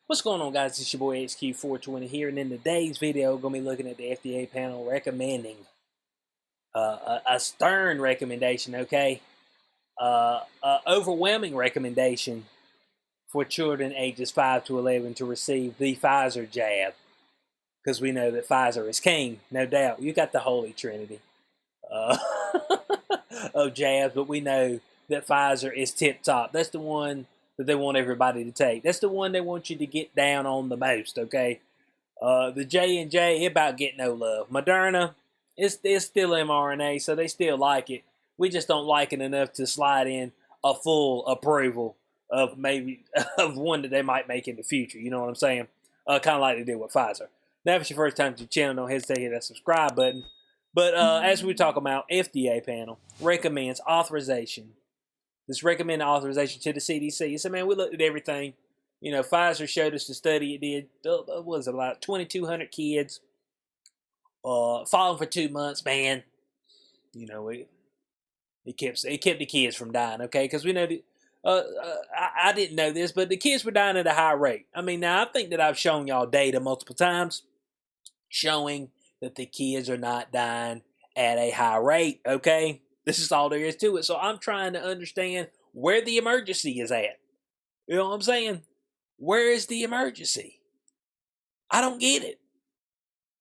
What's going on, guys? It's your boy HQ420 here, and in today's video, we're going to be looking at the FDA panel recommending a stern recommendation, okay? Overwhelming recommendation for children ages 5 to 11 to receive the Pfizer jab, because we know that Pfizer is king, no doubt. You got the holy trinity uh, of jabs, but we know that Pfizer is tip top. That's the one that they want everybody to take. That's the one they want you to get down on the most, okay? The J&J, it about get no love. Moderna, it's still mRNA, so they still like it. We just don't like it enough to slide in a full approval of maybe of one that they might make in the future. You know what I'm saying? Kind of like they did with Pfizer. Now, if it's your first time to the channel, don't hesitate to hit that subscribe button. But as we talk about, FDA panel recommends authorization. This recommended authorization to the CDC. So, man, we looked at everything. You know, Pfizer showed us the study it did. What was it, about 2,200 kids following for 2 months, man. You know, it kept the kids from dying, okay? Because we know that, I didn't know this, but the kids were dying at a high rate. I mean, now, I think that I've shown y'all data multiple times showing that the kids are not dying at a high rate, okay? This is all there is to it. So I'm trying to understand where the emergency is at. You know what I'm saying? Where is the emergency? I don't get it.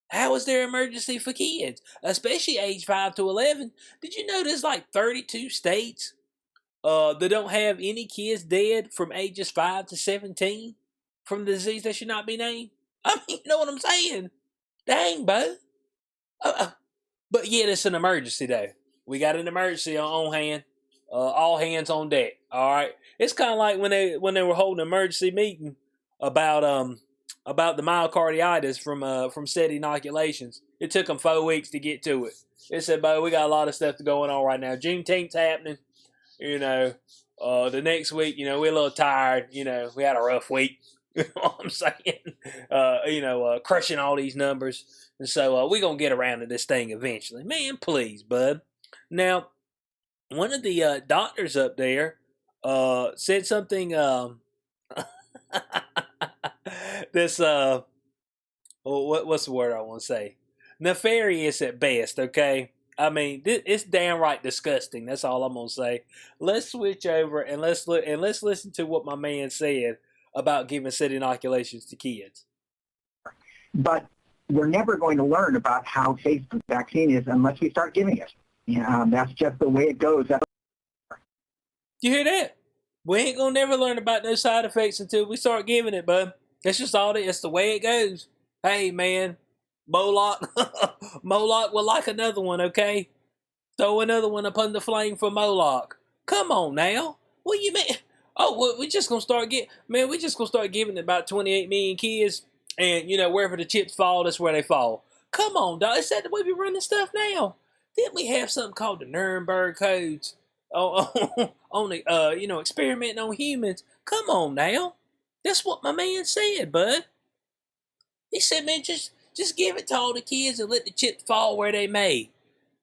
How is there emergency for kids, especially age 5 to 11? Did you know there's like 32 states that don't have any kids dead from ages 5 to 17 from the disease that should not be named? I mean, you know what I'm saying? Dang, bro. But yet it's an emergency, though. We got an emergency on hand. All hands on deck. All right. It's kind of like when they were holding an emergency meeting about the myocarditis from said inoculations. It took them 4 weeks to get to it. They said, "Bo, we got a lot of stuff going on right now. Juneteenth's happening. You know, the next week, you know, we're a little tired. You know, we had a rough week. You know what I'm saying? Crushing all these numbers, and so we're gonna get around to this thing eventually. Man, please, bud. Now, one of the doctors up there said something this what's the word I want to say? Nefarious at best, okay? I mean, it's downright disgusting. That's all I'm gonna say. Let's switch over and let's listen to what my man said about giving said inoculations to kids. But we're never going to learn about how safe the vaccine is unless we start giving it. That's just the way it goes. You hear that? We ain't gonna never learn about no side effects until we start giving it, bud. That's just all it is. It's the way it goes. Hey, man, Moloch, Moloch will like another one, okay? Throw another one upon the flame for Moloch. Come on now. What you mean? Oh, well, we just gonna start giving it about 28 million kids, and you know wherever the chips fall, that's where they fall. Come on, dog. Is that the way we run this stuff now? Didn't we have something called the Nuremberg Codes? On the experimenting on humans. Come on now. That's what my man said, bud. He said, man, just give it to all the kids and let the chips fall where they may.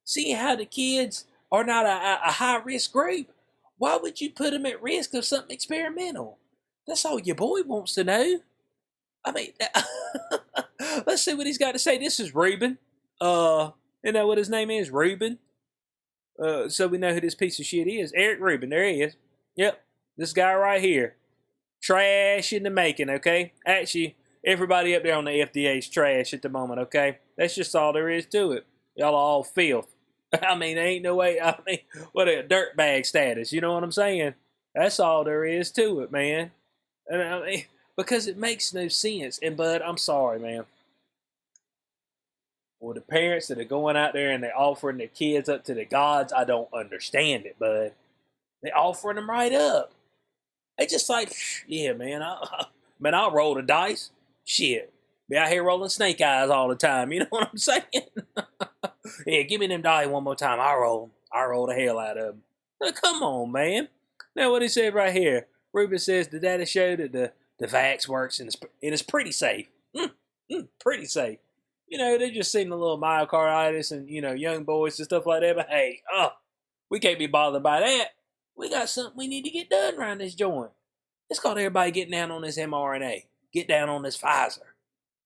See how the kids are not a high-risk group? Why would you put them at risk of something experimental? That's all your boy wants to know. I mean, let's see what he's got to say. This is Reuben. You know what his name is? Reuben. So we know who this piece of shit is. Eric Rubin. There he is. Yep. This guy right here. Trash in the making, okay? Actually, everybody up there on the FDA is trash at the moment, okay? That's just all there is to it. Y'all are all filth. I mean, there ain't no way. I mean, what a dirtbag status. You know what I'm saying? That's all there is to it, man. And I mean, because it makes no sense. And, bud, I'm sorry, man. Well, the parents that are going out there and they're offering their kids up to the gods, I don't understand it, bud. They're offering them right up. They just like, yeah, man, I'll roll the dice. Shit. Be out here rolling snake eyes all the time. You know what I'm saying? Yeah, give me them dice one more time. I'll roll the hell out of them. Now, come on, man. Now, what he said right here. Ruben says the data showed that the vax works and it's pretty safe. Pretty safe. You know, they just seen a little myocarditis and, you know, young boys and stuff like that. But, hey, we can't be bothered by that. We got something we need to get done around this joint. It's called everybody getting down on this mRNA. get down on this Pfizer.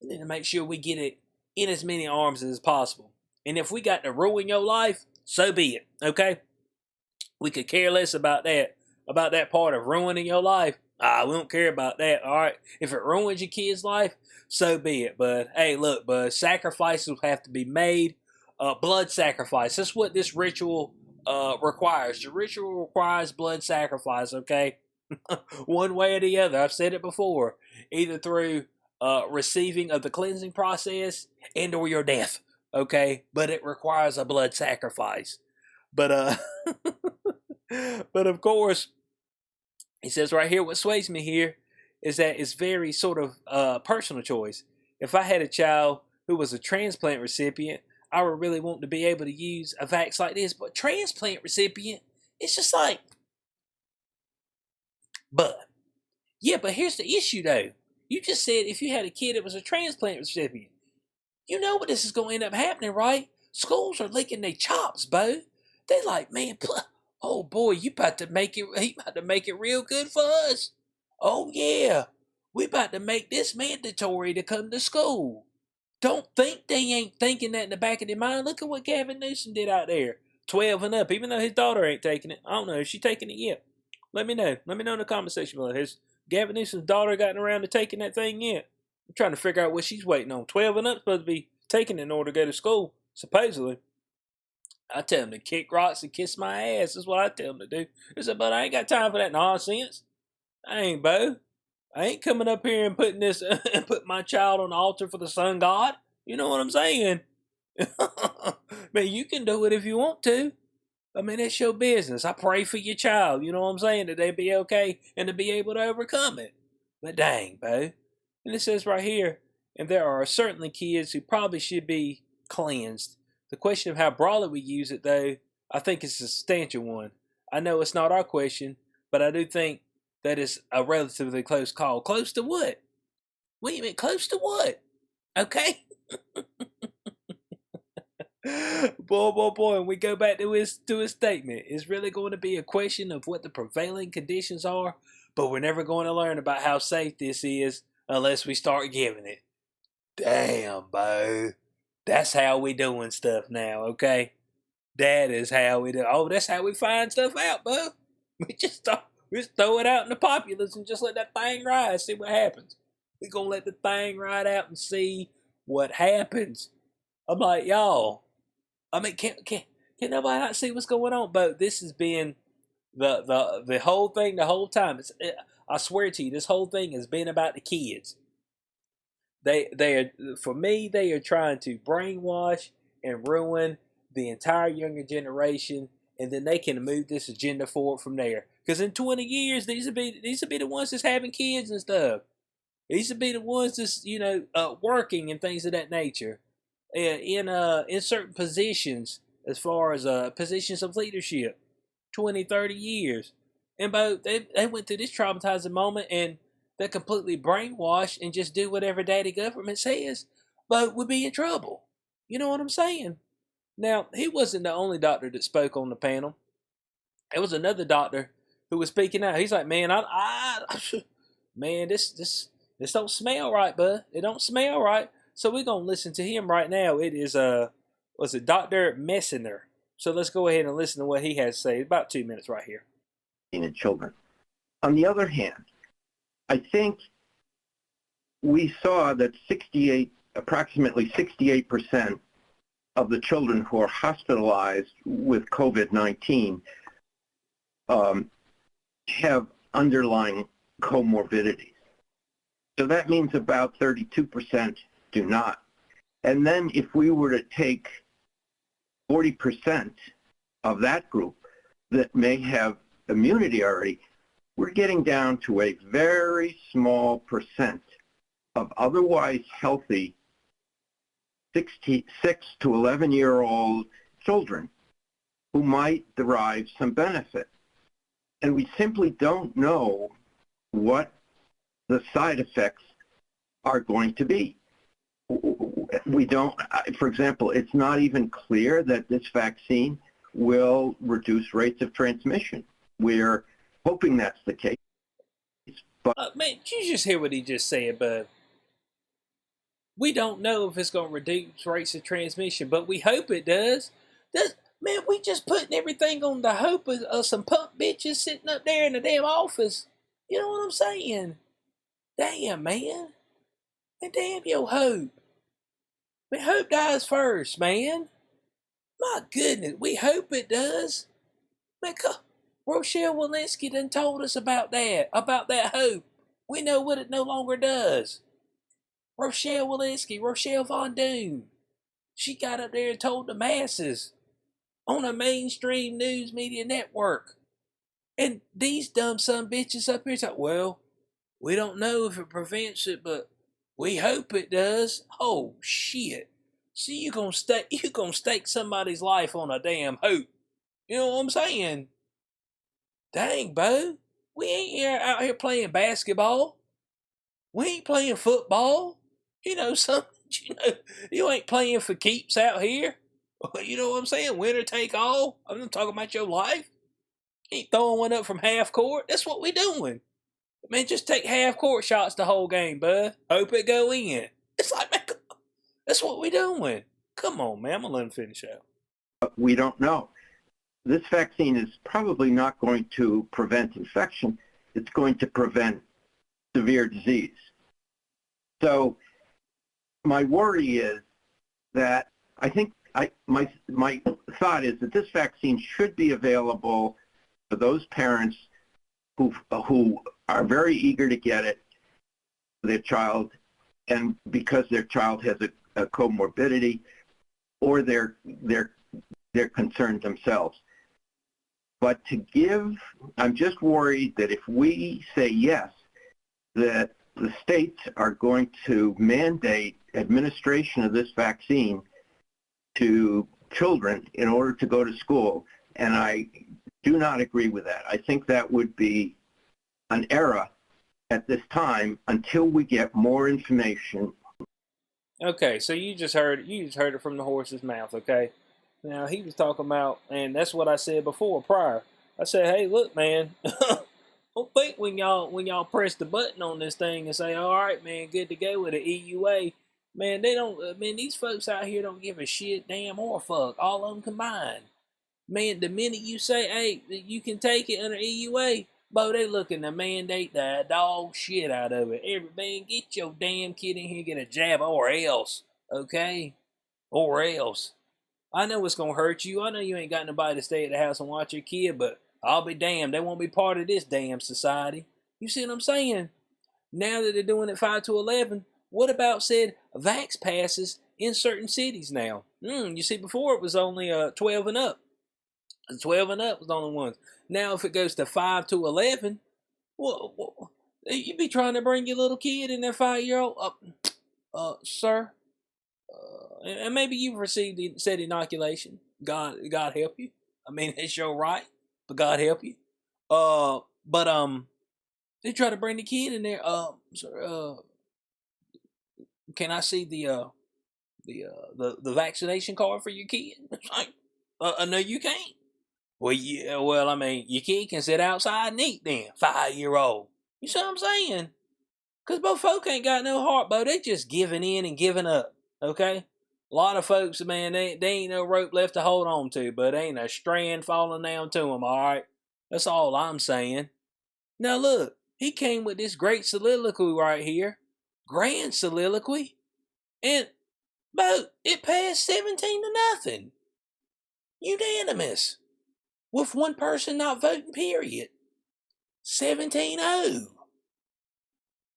We need to make sure we get it in as many arms as possible. And if we got to ruin your life, so be it, okay? We could care less about that part of ruining your life. We don't care about that, all right? If it ruins your kid's life, so be it. But, hey, look, bud, sacrifices have to be made. Blood sacrifice. That's what this ritual requires. The ritual requires blood sacrifice, okay? One way or the other. I've said it before. Either through receiving of the cleansing process and or your death, okay? But it requires a blood sacrifice. But but of course, he says right here, what sways me here is that it's very sort of personal choice. If I had a child who was a transplant recipient, I would really want to be able to use a vax like this. But transplant recipient, it's just like, but here's the issue though. You just said if you had a kid that was a transplant recipient, you know what this is going to end up happening, right? Schools are licking their chops, Bo. They like, man, oh boy, he about to make it real good for us. Oh yeah, we about to make this mandatory to come to school. Don't think they ain't thinking that in the back of their mind. Look at what Gavin Newsom did out there. 12 and up, even though his daughter ain't taking it. I don't know, is she taking it yet? Let me know. Let me know in the comment section below. Has Gavin Newsom's daughter gotten around to taking that thing yet? I'm trying to figure out what she's waiting on. 12 and up supposed to be taking it in order to go to school, supposedly. I tell them to kick rocks and kiss my ass. That's what I tell them to do. I said, but I ain't got time for that nonsense. I ain't, Bo. I ain't coming up here and putting this and put my child on the altar for the sun god. You know what I'm saying? Man, you can do it if you want to. I mean, it's your business. I pray for your child. You know what I'm saying? That they be okay and to be able to overcome it. But dang, Bo. And it says right here, and there are certainly kids who probably should be cleansed. The question of how broadly we use it, though, I think is a substantial one. I know it's not our question, but I do think that it's a relatively close call. Close to what? What do you mean, close to what? Okay? boy, and we go back to his statement. It's really going to be a question of what the prevailing conditions are, but we're never going to learn about how safe this is unless we start giving it. Damn, Bo. That's how we doing stuff now, okay? That is how we do. Oh, that's how we find stuff out, Bo. We just throw it out in the populace and just let that thing ride, see what happens. We gonna let the thing ride out and see what happens. I'm like, y'all. I mean, can nobody not see what's going on? But this has been the whole thing the whole time. I swear to you, this whole thing has been about the kids. They are, for me, they are trying to brainwash and ruin the entire younger generation, and then they can move this agenda forward from there. Because in 20 years, these will be the ones that's having kids and stuff. These will be the ones that's working and things of that nature, in certain positions as far as positions of leadership, 20, 30 years, and both they went through this traumatizing moment and they're completely brainwashed and just do whatever daddy government says, but we'll be in trouble. You know what I'm saying? Now, he wasn't the only doctor that spoke on the panel. There was another doctor who was speaking out. He's like, man, man, this don't smell right, bud. It don't smell right. So we're going to listen to him right now. It is, was it Dr. Messner? So let's go ahead and listen to what he has to say. About 2 minutes right here. In children. On the other hand, I think we saw that approximately 68% of the children who are hospitalized with COVID-19 have underlying comorbidities. So that means about 32% do not. And then if we were to take 40% of that group that may have immunity already, we're getting down to a very small percent of otherwise healthy 6 to 11-year-old children who might derive some benefit. And we simply don't know what the side effects are going to be. We don't, for example, it's not even clear that this vaccine will reduce rates of transmission. We're hoping that's the case, Man, did you just hear what he just said, bud? We don't know if it's going to reduce rates of transmission, but we hope it does. Man, we just putting everything on the hope of some punk bitches sitting up there in the damn office. You know what I'm saying? Damn, man. And damn your hope. Man, hope dies first, man. My goodness, we hope it does. Man, Rochelle Walensky done told us about that hope. We know what it no longer does. Rochelle Walensky, Rochelle Von Doom. She got up there and told the masses on a mainstream news media network. And these dumb son bitches up here talk, well, we don't know if it prevents it, but we hope it does. Oh shit. See, you gonna stake somebody's life on a damn hope. You know what I'm saying? Dang, Bo. We ain't out here playing basketball. We ain't playing football. You know, you ain't playing for keeps out here. You know what I'm saying? Winner take all. I'm not talking about your life. You ain't throwing one up from half court. That's what we doing. Man, just take half court shots the whole game, bud. Hope it go in. It's like, man, that's what we doing. Come on, man. I'm going to let him finish out. We don't know. This vaccine is probably not going to prevent infection. It's going to prevent severe disease. So my worry is that I think my thought is that this vaccine should be available for those parents who are very eager to get it for their child, and because their child has a comorbidity, or they're concerned themselves. But I'm just worried that if we say yes, that the states are going to mandate administration of this vaccine to children in order to go to school, and I do not agree with that. I think that would be an error at this time until we get more information. Okay, so you just heard it from the horse's mouth, okay? Now, he was talking about, and that's what I said before, prior. I said, hey, look, man, don't think when y'all press the button on this thing and say, all right, man, good to go with the EUA, man, they don't, man, these folks out here don't give a shit, damn, or fuck, all of them combined. Man, the minute you say, hey, you can take it under EUA, bo, they looking to mandate the dog shit out of it. Man, get your damn kid in here and get a jab, or else, okay? Or else. I know it's gonna hurt you. I know you ain't got nobody to stay at the house and watch your kid, but I'll be damned, they won't be part of this damn society. You see what I'm saying? Now that they're doing it 5 to 11, what about said vax passes in certain cities now? You see, before it was only 12 and up. 12 and up was the only ones. Now if it goes to 5 to 11, well, you be trying to bring your little kid in there, 5-year-old up, sir. And maybe you've received said inoculation. God help you. I mean, it's your right, but God help you. But they try to bring the kid in there. Sir, can I see the vaccination card for your kid? It's like, no, you can't. Well, yeah, well, I mean, your kid can sit outside and eat then, 5-year-old. You see what I'm saying? Because both folk ain't got no heart, but they just giving in and giving up, okay? A lot of folks, man, they ain't no rope left to hold on to, but ain't a strand falling down to them, all right? That's all I'm saying. Now, look, he came with this great soliloquy right here. Grand soliloquy. And, Bo, it passed 17-0. Unanimous. With one person not voting, period. 17-0.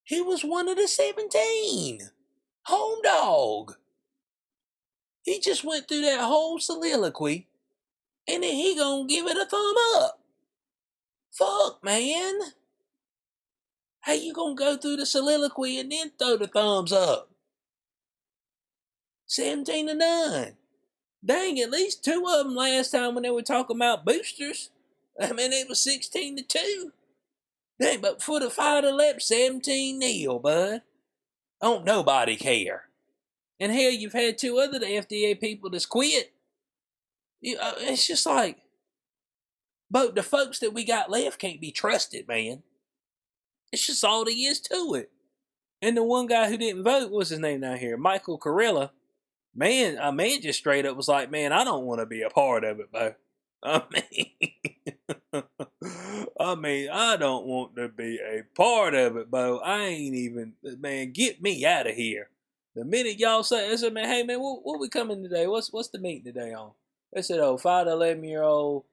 He was one of the 17. Home dog. He just went through that whole soliloquy, and then he gonna give it a thumb up. Fuck, man. How you gonna go through the soliloquy and then throw the thumbs up? 17-9. Dang, at least 2 of them last time when they were talking about boosters. I mean, it was 16-2. Dang, but for the 5 to 11, 17-0, bud. Don't nobody care. And hell, you've had 2 other FDA people that's quit. It's just like, but the folks that we got left can't be trusted, man. It's just all there is to it. And the one guy who didn't vote, what's his name down here? Michael Carilla. Man, a man just straight up was like, man, I don't want to be a part of it, bro. I mean, I don't want to be a part of it, bro. I ain't even, man, get me out of here. The minute y'all say, I said, man, hey, man, what we coming today? What's the meeting today on? They said, oh, 5 to 11-year-old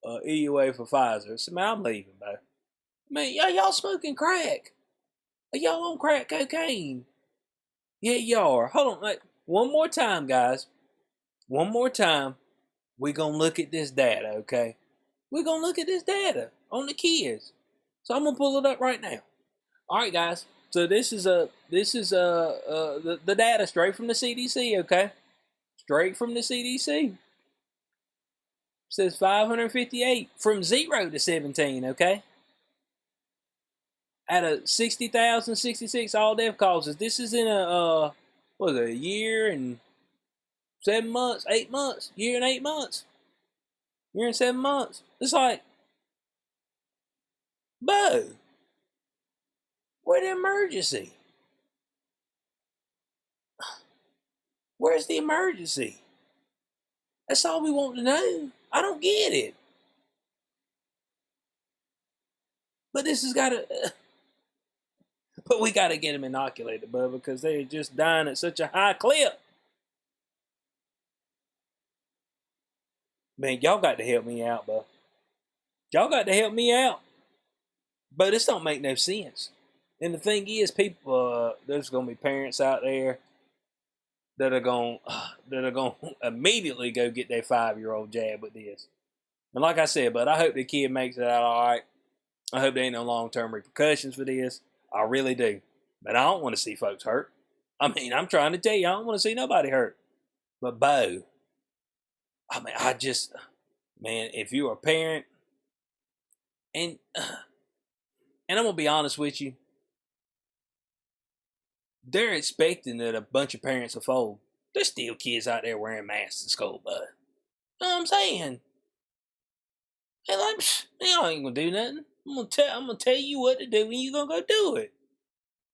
EUA for Pfizer. I said, man, I'm leaving, bro. Man, y'all smoking crack. Y'all on crack cocaine. Yeah, y'all are. Hold on, like, one more time, guys. One more time. We're going to look at this data, okay? We're going to look at this data on the kids. So I'm going to pull it up right now. All right, guys. So this is the data straight from the CDC, okay? Straight from the CDC. It says 558 from 0 to 17, okay? Out of 60,066 all death causes. This is in a year and 7 months, 8 months, year and 8 months, year and 7 months. It's like, bro, where's the emergency? Where's the emergency? That's all we want to know. I don't get it. But this has got to, but we got to get them inoculated, bro, because they're just dying at such a high clip. Man, y'all got to help me out, bro. Y'all got to help me out. But this don't make no sense. And the thing is, people, there's gonna be parents out there that are gonna immediately go get their 5-year-old jab with this. And like I said, but I hope the kid makes it out all right. I hope there ain't no long-term repercussions for this. I really do. But I don't want to see folks hurt. I mean, I'm trying to tell you, I don't want to see nobody hurt. But Bo, I mean, man, if you're a parent, and I'm gonna be honest with you, they're expecting that a bunch of parents will fold. There's still kids out there wearing masks in school, bud. You know what I'm saying? Hey, like, y'all ain't gonna do nothing. I'm gonna tell you what to do, and you gonna go do it,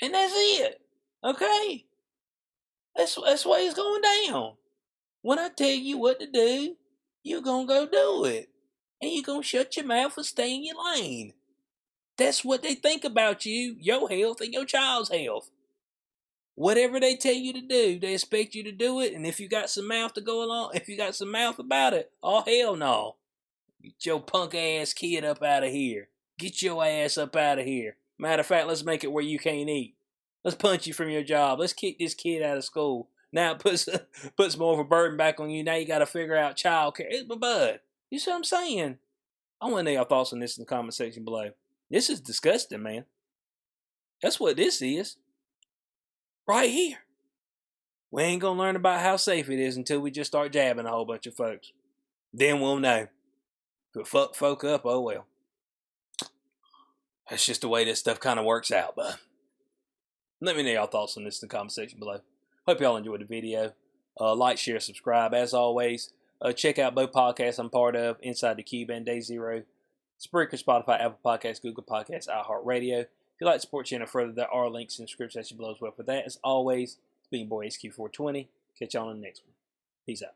and that's it. Okay? That's the way it's going down. When I tell you what to do, you gonna go do it, and you gonna shut your mouth and stay in your lane. That's what they think about you, your health, and your child's health. Whatever they tell you to do, they expect you to do it. And if you got some mouth to go along, if you got some mouth about it, oh hell no. Get your punk ass kid up out of here. Get your ass up out of here. Matter of fact, let's make it where you can't eat. Let's punch you from your job. Let's kick this kid out of school. Now it puts more of a burden back on you. Now you got to figure out child care. But bud, you see what I'm saying? I want to know your thoughts on this in the comment section below. This is disgusting, man. That's what this is. Right here. We ain't gonna learn about how safe it is until we just start jabbing a whole bunch of folks. Then we'll know. But fuck folk up, oh well. That's just the way this stuff kind of works out, but let me know y'all thoughts on this in the comment section below. Hope y'all enjoyed the video. Like, share, subscribe. As always, check out both podcasts I'm part of, Inside the Cube and Day Zero. Spreaker, Spotify, Apple Podcasts, Google Podcasts, iHeartRadio. If you'd like to support the channel further, there are links in the description section below as well for that. As always, it's been your boy HQ420. Catch y'all on the next one. Peace out.